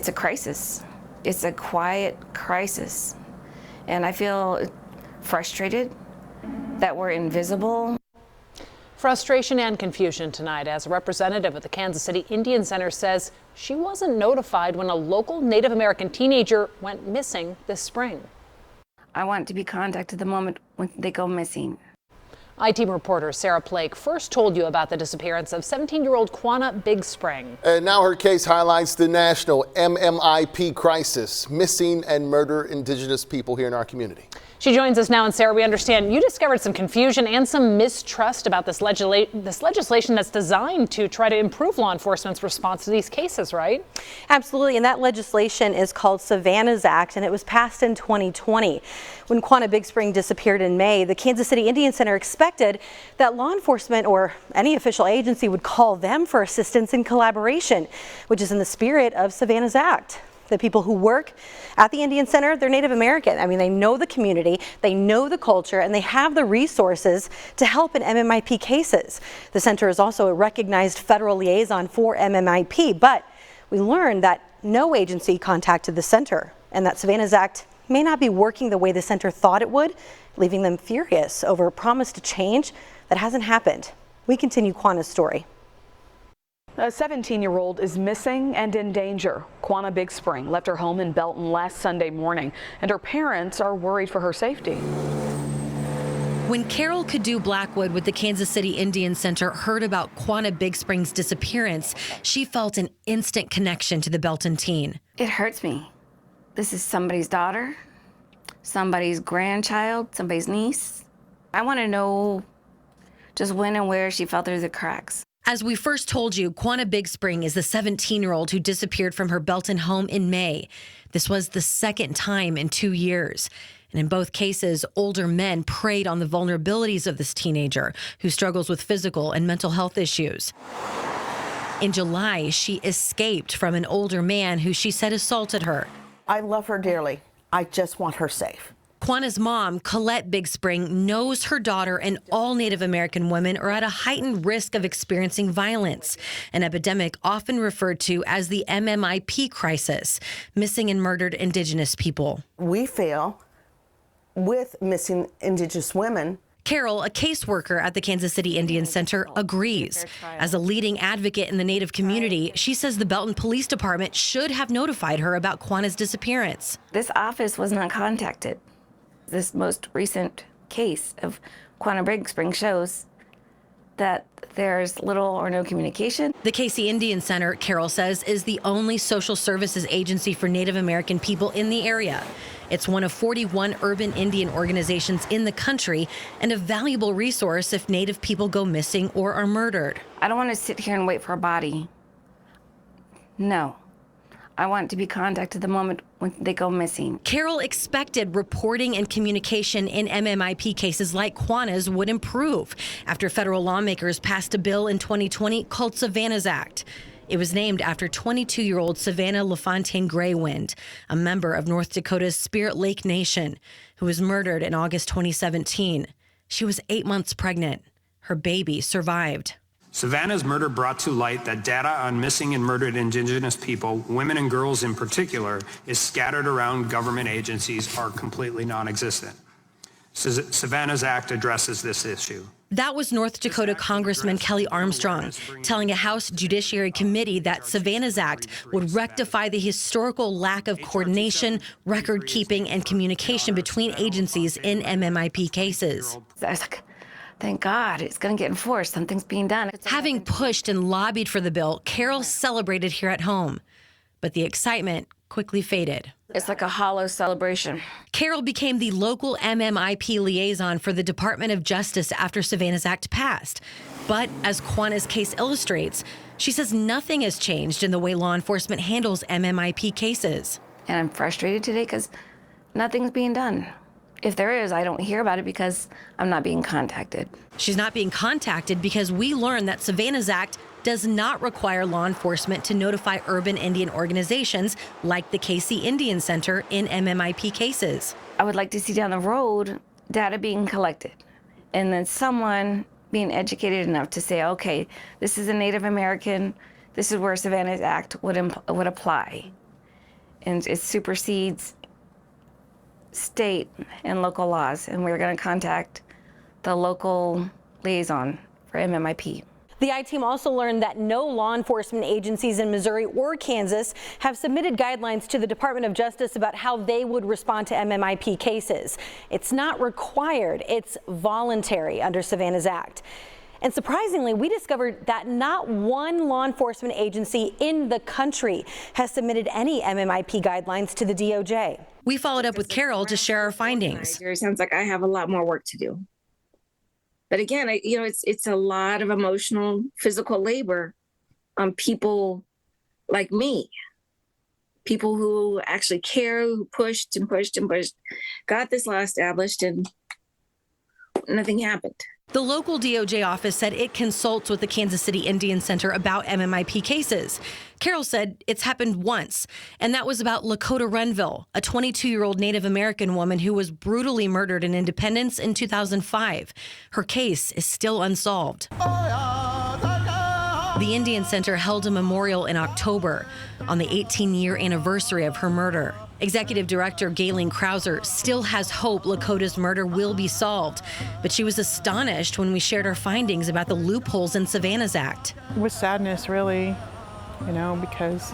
It's a crisis. It's a quiet crisis. And I feel frustrated that we're invisible. Frustration and confusion tonight as a representative at the Kansas City Indian Center says she wasn't notified when a local Native American teenager went missing this spring. I want to be contacted the moment when they go missing. I-Team reporter Sarah Plake first told you about the disappearance of 17-year-old Quanah Big Spring. And now her case highlights the national MMIP crisis, missing and murdered Indigenous people here in our community. She joins us now, and Sarah, we understand you discovered some confusion and some mistrust about this legislation that's designed to try to improve law enforcement's response to these cases, right? Absolutely, and that legislation is called Savanna's Act, and it was passed in 2020. When Quanah Big Spring disappeared in May, the Kansas City Indian Center expected that law enforcement or any official agency would call them for assistance and collaboration, which is in the spirit of Savanna's Act. The people who work at the Indian Center, they're Native American. I mean, they know the community, they know the culture, and they have the resources to help in MMIP cases. The center is also a recognized federal liaison for MMIP, but we learned that no agency contacted the center and that Savanna's Act may not be working the way the center thought it would, leaving them furious over a promise to change that hasn't happened. We continue Quanah's story. A 17-year-old is missing and in danger. Quanah Big Spring left her home in Belton last Sunday morning, and her parents are worried for her safety. When Carol Cadu Blackwood with the Kansas City Indian Center heard about Quanah Big Spring's disappearance, she felt an instant connection to the Belton teen. It hurts me. This is somebody's daughter, somebody's grandchild, somebody's niece. I want to know just when and where she fell through the cracks. As we first told you, Quanah Big Spring is the 17-year-old who disappeared from her Belton home in May. This was the second time in 2 years. And in both cases, older men preyed on the vulnerabilities of this teenager who struggles with physical and mental health issues. In July, she escaped from an older man who she said assaulted her. I love her dearly. I just want her safe. Quanah's mom, Colette Big Spring, knows her daughter and all Native American women are at a heightened risk of experiencing violence, an epidemic often referred to as the MMIP crisis, missing and murdered Indigenous people. We feel with missing Indigenous women. Carol, a caseworker at the Kansas City Indian Center, agrees. As a leading advocate in the Native community, she says the Belton Police Department should have notified her about Quanah's disappearance. This office was not contacted. This most recent case of Quanah Big Spring shows that there's little or no communication. The KC Indian Center, Carol says, is the only social services agency for Native American people in the area. It's one of 41 urban Indian organizations in the country and a valuable resource if Native people go missing or are murdered. I don't want to sit here and wait for a body. No. I want to be contacted the moment when they go missing. Carol expected reporting and communication in MMIP cases like Quanah's would improve after federal lawmakers passed a bill in 2020 called Savanna's Act. It was named after 22-year-old Savanna LaFontaine Graywind, a member of North Dakota's Spirit Lake Nation, who was murdered in August 2017. She was 8 months pregnant. Her baby survived. Savanna's murder brought to light that data on missing and murdered Indigenous people, women and girls in particular, is scattered around government agencies or completely non-existent. Savanna's Act addresses this issue. That was North Dakota Congressman Kelly Armstrong telling a House Judiciary Committee that Savanna's Act would rectify the historical lack of coordination, record keeping, and communication between agencies in MMIP cases. I was like, thank God, it's going to get enforced. Something's being done. Having pushed and lobbied for the bill, Carol celebrated here at home. But the excitement quickly faded. It's like a hollow celebration. Carol became the local MMIP liaison for the Department of Justice after Savanna's Act passed. But as Quanah's case illustrates, she says nothing has changed in the way law enforcement handles MMIP cases. And I'm frustrated today because nothing's being done. If there is, I don't hear about it because I'm not being contacted. She's not being contacted because we learned that Savanna's Act does not require law enforcement to notify urban Indian organizations like the KC Indian Center in MMIP cases. I would like to see down the road data being collected and then someone being educated enough to say, okay, this is a Native American, this is where Savanna's Act would apply. and it supersedes state and local laws, and we're going to contact the local liaison for MMIP. The I-Team also learned that no law enforcement agencies in Missouri or Kansas have submitted guidelines to the Department of Justice about how they would respond to MMIP cases. It's not required, it's voluntary under Savanna's Act. And surprisingly, we discovered that not one law enforcement agency in the country has submitted any MMIP guidelines to the DOJ. We followed up with Carol to share our findings. It sounds like I have a lot more work to do. But again, it's a lot of emotional, physical labor on people like me. People who actually care, who pushed and pushed and pushed, got this law established, and nothing happened. The local DOJ office said it consults with the Kansas City Indian Center about MMIP cases. Carol said it's happened once, and that was about Lakota Renville, a 22-year-old Native American woman who was brutally murdered in Independence in 2005. Her case is still unsolved. The Indian Center held a memorial in October on the 18-year anniversary of her murder. Executive Director Galen Krauser still has hope Lakota's murder will be solved, but she was astonished when we shared our findings about the loopholes in Savanna's Act. With sadness, really, because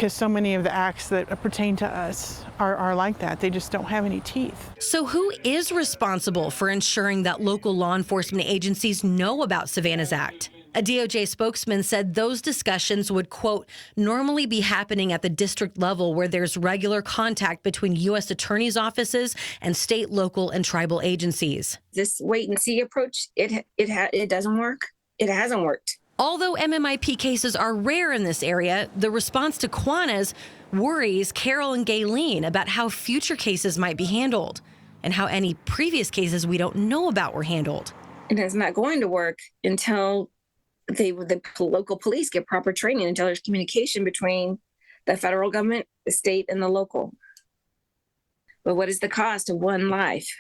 so many of the acts that pertain to us are like that. They just don't have any teeth. So who is responsible for ensuring that local law enforcement agencies know about Savanna's Act? A DOJ spokesman said those discussions would, quote, normally be happening at the district level where there's regular contact between U.S. attorneys' offices and state, local, and tribal agencies. This wait and see approach, it doesn't work. It hasn't worked. Although MMIP cases are rare in this area, the response to Quanah's worries Carol and Galen about how future cases might be handled and how any previous cases we don't know about were handled. And it's not going to work until the local police get proper training, until there's communication between the federal government, the state, and the local. But what is the cost of one life?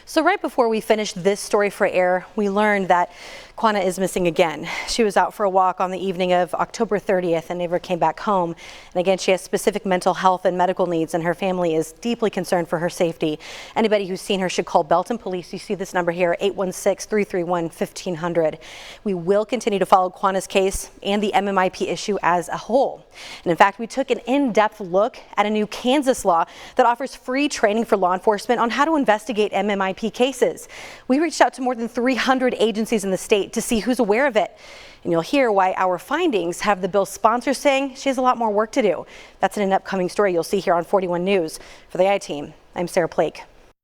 So right before we finished this story for air, we learned that Quanah is missing again. She was out for a walk on the evening of October 30th and never came back home. And again, she has specific mental health and medical needs, and her family is deeply concerned for her safety. Anybody who's seen her should call Belton Police. You see this number here, 816-331-1500. We will continue to follow Quanah's case and the MMIP issue as a whole. And in fact, we took an in-depth look at a new Kansas law that offers free training for law enforcement on how to investigate MMIP cases. We reached out to more than 300 agencies in the state to see who's aware of it. And you'll hear why our findings have the bill's sponsor saying she has a lot more work to do. That's in an upcoming story you'll see here on 41 News. For the I-Team, I'm Sarah Plake.